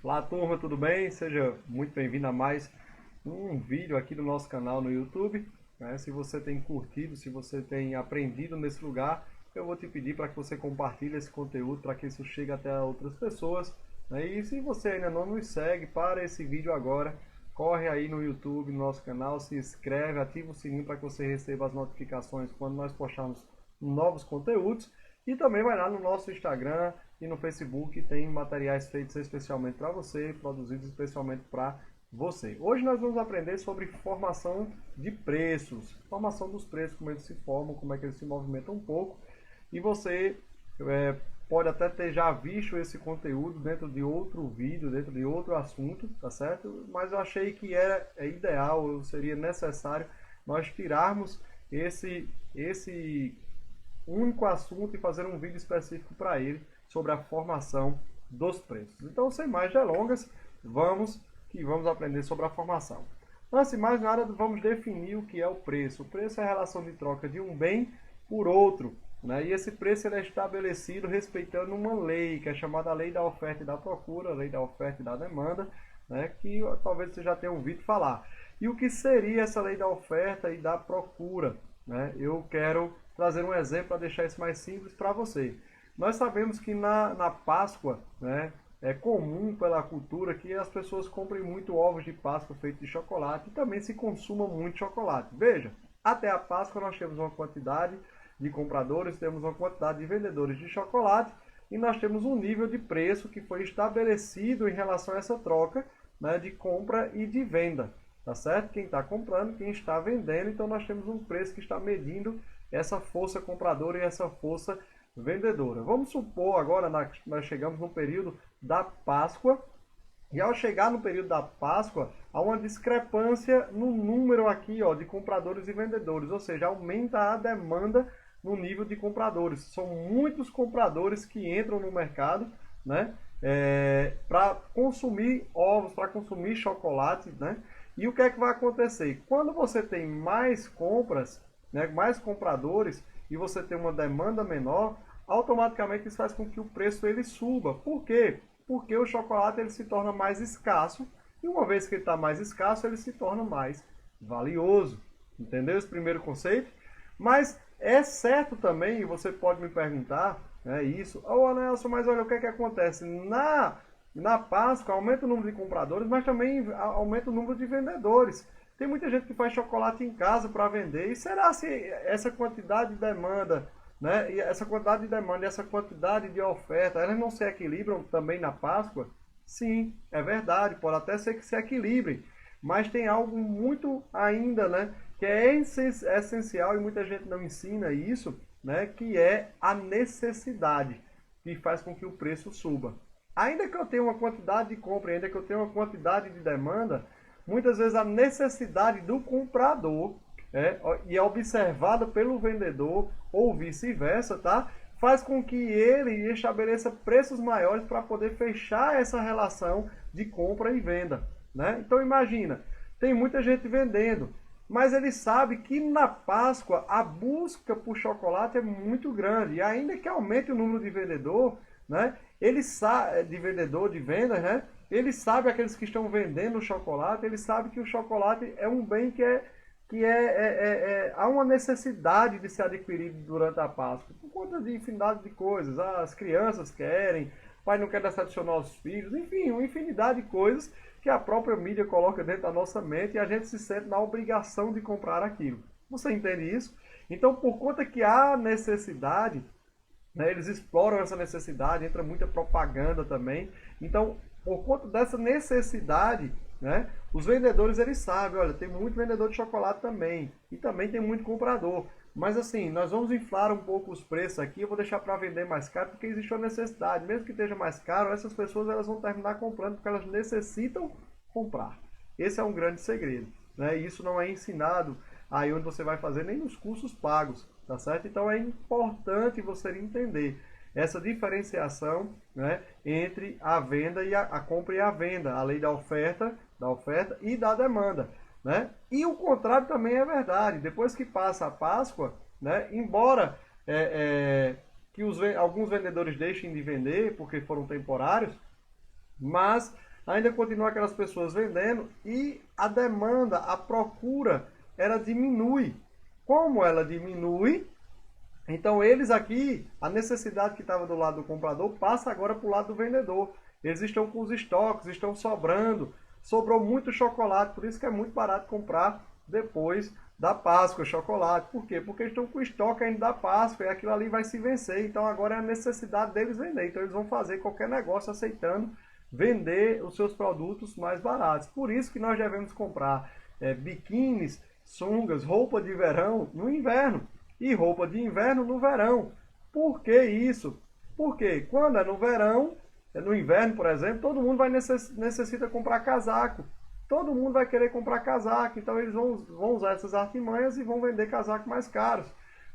Olá turma, tudo bem? Seja muito bem-vindo a mais um vídeo aqui do nosso canal no YouTube. Se você tem curtido, se você tem aprendido nesse lugar, eu vou te pedir para que você compartilhe esse conteúdo para que isso chegue até outras pessoas. E se você ainda não nos segue, para esse vídeo agora, corre aí no YouTube, no nosso canal, se inscreve, ativa o sininho para que você receba as notificações quando nós postarmos novos conteúdos. E também vai lá no nosso Instagram e no Facebook, tem materiais feitos especialmente para você, produzidos especialmente para você. Hoje nós vamos aprender sobre formação de preços, formação dos preços, como eles se formam, como é que eles se movimentam um pouco. E você pode até ter já visto esse conteúdo dentro de outro vídeo, dentro de outro assunto, tá certo? Mas eu achei que é ideal, seria necessário nós tirarmos esse único assunto e fazer um vídeo específico para ele sobre a formação dos preços. Então, sem mais delongas, vamos aprender sobre a formação. Antes de mais nada, vamos definir o que é o preço. O preço é a relação de troca de um bem por outro, né? E esse preço ele é estabelecido respeitando uma lei, que é chamada Lei da Oferta e da Procura, Lei da Oferta e da Demanda, né? Que talvez você já tenha ouvido falar. E o que seria essa Lei da Oferta e da Procura, né? Eu quero trazer um exemplo para deixar isso mais simples para você. Nós sabemos que na Páscoa, né, é comum pela cultura que as pessoas comprem muito ovos de Páscoa feitos de chocolate e também se consuma muito chocolate. Veja, até a Páscoa nós temos uma quantidade de compradores, temos uma quantidade de vendedores de chocolate e nós temos um nível de preço que foi estabelecido em relação a essa troca, né, de compra e de venda. Tá certo? Quem está comprando, quem está vendendo, então nós temos um preço que está medindo essa força compradora e essa força vendedora. Vamos supor agora, nós chegamos no período da Páscoa, e ao chegar no período da Páscoa, há uma discrepância no número aqui de compradores e vendedores, ou seja, aumenta a demanda no nível de compradores. São muitos compradores que entram no mercado, né, para consumir ovos, para consumir chocolate, né? E o que é que vai acontecer? Quando você tem mais compras, né, mais compradores, e você tem uma demanda menor, automaticamente isso faz com que o preço ele suba. Por quê? Porque o chocolate ele se torna mais escasso, e uma vez que ele está mais escasso, ele se torna mais valioso. Entendeu esse primeiro conceito? Mas é certo também, e você pode me perguntar, isso, Nelson, mas olha o que é que acontece? Na Páscoa aumenta o número de compradores, mas também aumenta o número de vendedores. Tem muita gente que faz chocolate em casa para vender. E será se essa quantidade de demanda, né, e essa quantidade de demanda e essa quantidade de oferta, elas não se equilibram também na Páscoa? Sim, é verdade, pode até ser que se equilibrem. Mas tem algo muito ainda, né, que é essencial e muita gente não ensina isso, né, que é a necessidade, que faz com que o preço suba. Ainda que eu tenha uma quantidade de compra, ainda que eu tenha uma quantidade de demanda, muitas vezes a necessidade do comprador e é observada pelo vendedor ou vice-versa, tá? Faz com que ele estabeleça preços maiores para poder fechar essa relação de compra e venda, né? Então imagina, tem muita gente vendendo, mas ele sabe que na Páscoa a busca por chocolate é muito grande e ainda que aumente o número de vendedor, né? Ele sabe de vendedor de vendas, né? Ele sabe aqueles que estão vendendo o chocolate, ele sabe que o chocolate é um bem há uma necessidade de ser adquirido durante a Páscoa, por conta de infinidade de coisas. As crianças querem, o pai não quer decepcionar os filhos, enfim, uma infinidade de coisas que a própria mídia coloca dentro da nossa mente e a gente se sente na obrigação de comprar aquilo. Você entende isso? Então, por conta que há necessidade, né, eles exploram essa necessidade, entra muita propaganda também. Então, por conta dessa necessidade, né, os vendedores eles sabem, olha, tem muito vendedor de chocolate também, e também tem muito comprador. Mas assim, nós vamos inflar um pouco os preços aqui, eu vou deixar para vender mais caro, porque existe uma necessidade. Mesmo que esteja mais caro, essas pessoas elas vão terminar comprando, porque elas necessitam comprar. Esse é um grande segredo, né? E isso não é ensinado aí onde você vai fazer, nem nos cursos pagos, tá certo? Então é importante você entender essa diferenciação, né, entre a venda e a compra e a venda, a lei da oferta e da demanda, né? E o contrário também é verdade. Depois que passa a Páscoa, né, embora que alguns vendedores deixem de vender porque foram temporários, mas ainda continua aquelas pessoas vendendo e a demanda, a procura, ela diminui. Como ela diminui, então eles aqui, a necessidade que estava do lado do comprador passa agora para o lado do vendedor. Eles estão com os estoques, estão sobrando, sobrou muito chocolate, por isso que é muito barato comprar depois da Páscoa chocolate. Por quê? Porque estão com o estoque ainda da Páscoa e aquilo ali vai se vencer. Então agora é a necessidade deles vender. Então eles vão fazer qualquer negócio aceitando vender os seus produtos mais baratos. Por isso que nós devemos comprar biquínis, sungas, roupa de verão no inverno e roupa de inverno no verão. Por que isso? Porque quando é no verão, no inverno, por exemplo, todo mundo necessita comprar casaco. Todo mundo vai querer comprar casaco, então eles vão usar essas artimanhas e vão vender casaco mais caros.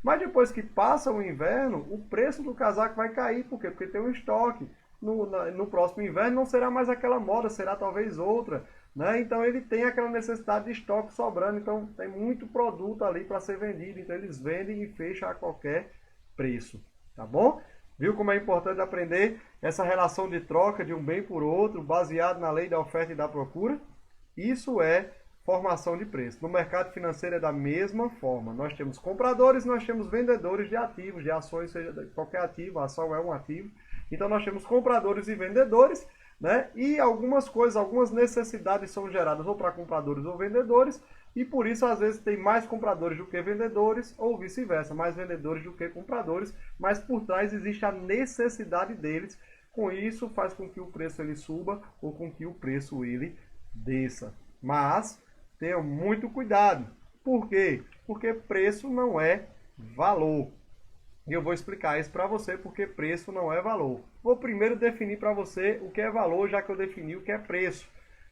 Mas depois que passa o inverno, o preço do casaco vai cair. Por quê? Porque tem um estoque. No próximo inverno não será mais aquela moda, será talvez outra. Né? Então ele tem aquela necessidade de estoque sobrando, então tem muito produto ali para ser vendido, então eles vendem e fecham a qualquer preço, tá bom? Viu como é importante aprender essa relação de troca de um bem por outro, baseado na lei da oferta e da procura? Isso é formação de preço. No mercado financeiro é da mesma forma. Nós temos compradores, nós temos vendedores de ativos, de ações, seja qualquer ativo, a ação é um ativo. Então nós temos compradores e vendedores, né? E algumas coisas, algumas necessidades são geradas ou para compradores ou vendedores, e por isso às vezes tem mais compradores do que vendedores, ou vice-versa, mais vendedores do que compradores, mas por trás existe a necessidade deles. Com isso faz com que o preço ele suba ou com que o preço ele desça. Mas tenha muito cuidado. Por quê? Porque preço não é valor. E eu vou explicar isso para você, porque preço não é valor. Vou primeiro definir para você o que é valor, já que eu defini o que é preço.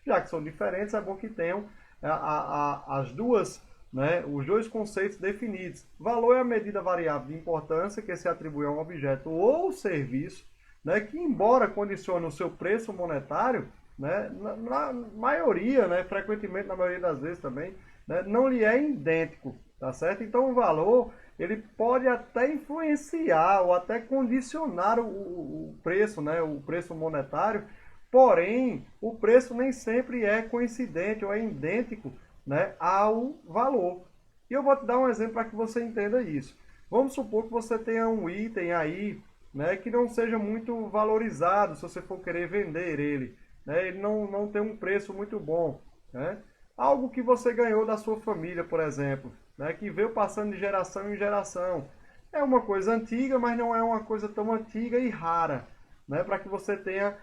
Já que são diferentes, é bom que tenham as duas, né, os dois conceitos definidos. Valor é a medida variável de importância que se atribui a um objeto ou serviço, né, que embora condicione o seu preço monetário, né, na maioria, né, frequentemente na maioria das vezes também, né, não lhe é idêntico, tá certo? Então o valor ele pode até influenciar ou até condicionar o preço, né, o preço monetário, porém o preço nem sempre é coincidente ou é idêntico, né, ao valor. E eu vou te dar um exemplo para que você entenda isso. Vamos supor que você tenha um item aí, né, que não seja muito valorizado se você for querer vender ele. Né, ele não tem um preço muito bom. Né? Algo que você ganhou da sua família, por exemplo, né, que veio passando de geração em geração. É uma coisa antiga, mas não é uma coisa tão antiga e rara, né, para que você tenha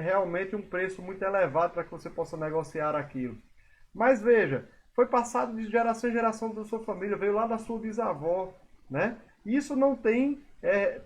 realmente um preço muito elevado para que você possa negociar aquilo. Mas veja, foi passado de geração em geração da sua família, veio lá da sua bisavó. Né? Isso não tem,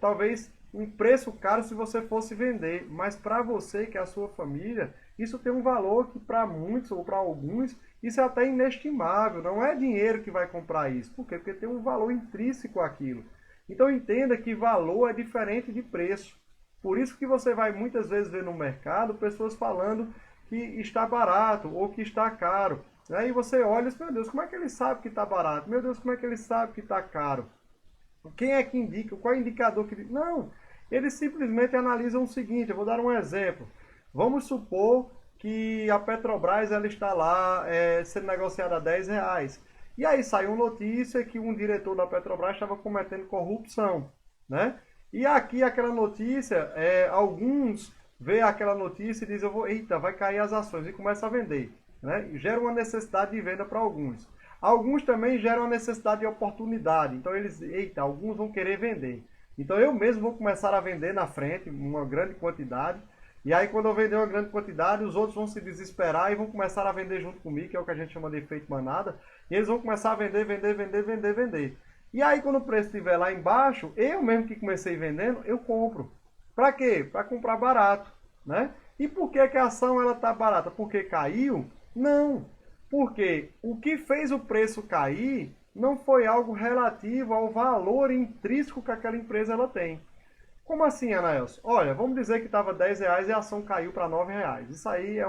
talvez, um preço caro se você fosse vender, mas para você, que é a sua família, isso tem um valor que para muitos ou para alguns, isso é até inestimável, não é dinheiro que vai comprar isso. Por quê? Porque tem um valor intrínseco àquilo. Então entenda que valor é diferente de preço. Por isso que você vai muitas vezes ver no mercado pessoas falando que está barato ou que está caro. Aí você olha e diz, meu Deus, como é que ele sabe que está barato? Meu Deus, como é que ele sabe que está caro? Quem é que indica? Qual é o indicador que... Não, eles simplesmente analisam o seguinte, eu vou dar um exemplo. Vamos supor que a Petrobras ela está lá sendo negociada a R$10. E aí saiu notícia que um diretor da Petrobras estava cometendo corrupção. Né? E aqui aquela notícia, alguns vê aquela notícia e dizem, eita, vai cair as ações e começa a vender. Né? E gera uma necessidade de venda para alguns. Alguns também geram a necessidade de oportunidade. Então eles, alguns vão querer vender. Então eu mesmo vou começar a vender na frente, uma grande quantidade. E aí quando eu vender uma grande quantidade, os outros vão se desesperar e vão começar a vender junto comigo, que é o que a gente chama de efeito manada. E eles vão começar a vender, vender. E aí quando o preço estiver lá embaixo, eu mesmo que comecei vendendo, eu compro. Para quê? Para comprar barato. Né? E por que a ação está barata? Porque caiu? Não. Porque o que fez o preço cair não foi algo relativo ao valor intrínseco que aquela empresa ela tem. Como assim, Anaelson? Olha, vamos dizer que estava R$10 e a ação caiu para R$9. Isso aí é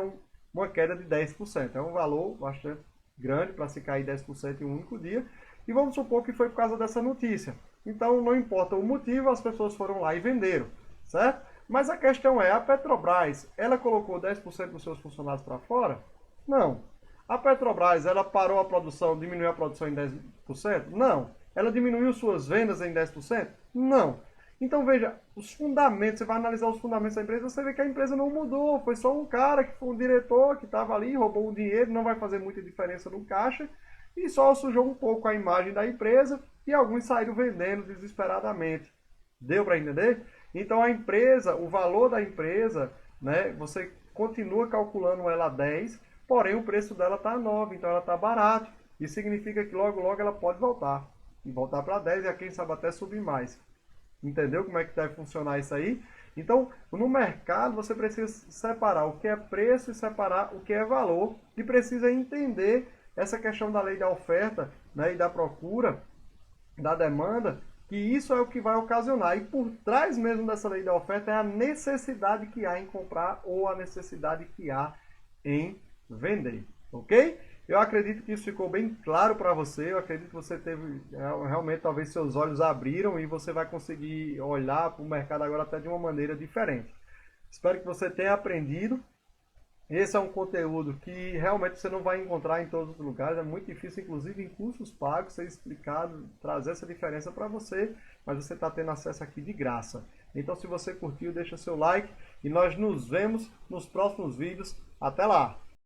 uma queda de 10%. É um valor bastante grande para se cair 10% em um único dia. E vamos supor que foi por causa dessa notícia. Então, não importa o motivo, as pessoas foram lá e venderam. Certo? Mas a questão é, a Petrobras, ela colocou 10% dos seus funcionários para fora? Não. A Petrobras, ela parou a produção, diminuiu a produção em 10%? Não. Ela diminuiu suas vendas em 10%? Não. Então veja, os fundamentos, você vai analisar os fundamentos da empresa, você vê que a empresa não mudou, foi só um cara que foi um diretor que estava ali, roubou o dinheiro, não vai fazer muita diferença no caixa, e só sujou um pouco a imagem da empresa e alguns saíram vendendo desesperadamente. Deu para entender? Então a empresa, o valor da empresa, né, você continua calculando ela a 10, porém o preço dela está a 9, então ela está barato. Isso significa que logo logo ela pode voltar. E voltar para 10 e quem sabe até subir mais. Entendeu como é que deve funcionar isso aí? Então, no mercado você precisa separar o que é preço e separar o que é valor. E precisa entender essa questão da lei da oferta, né, e da procura, da demanda, que isso é o que vai ocasionar. E por trás mesmo dessa lei da oferta é a necessidade que há em comprar ou a necessidade que há em vender. Ok? Eu acredito que isso ficou bem claro para você. Eu acredito que você teve, realmente, talvez seus olhos abriram e você vai conseguir olhar para o mercado agora até de uma maneira diferente. Espero que você tenha aprendido. Esse é um conteúdo que realmente você não vai encontrar em todos os lugares, é muito difícil, inclusive em cursos pagos, ser explicado, trazer essa diferença para você, mas você está tendo acesso aqui de graça. Então, se você curtiu, deixa seu like e nós nos vemos nos próximos vídeos. Até lá!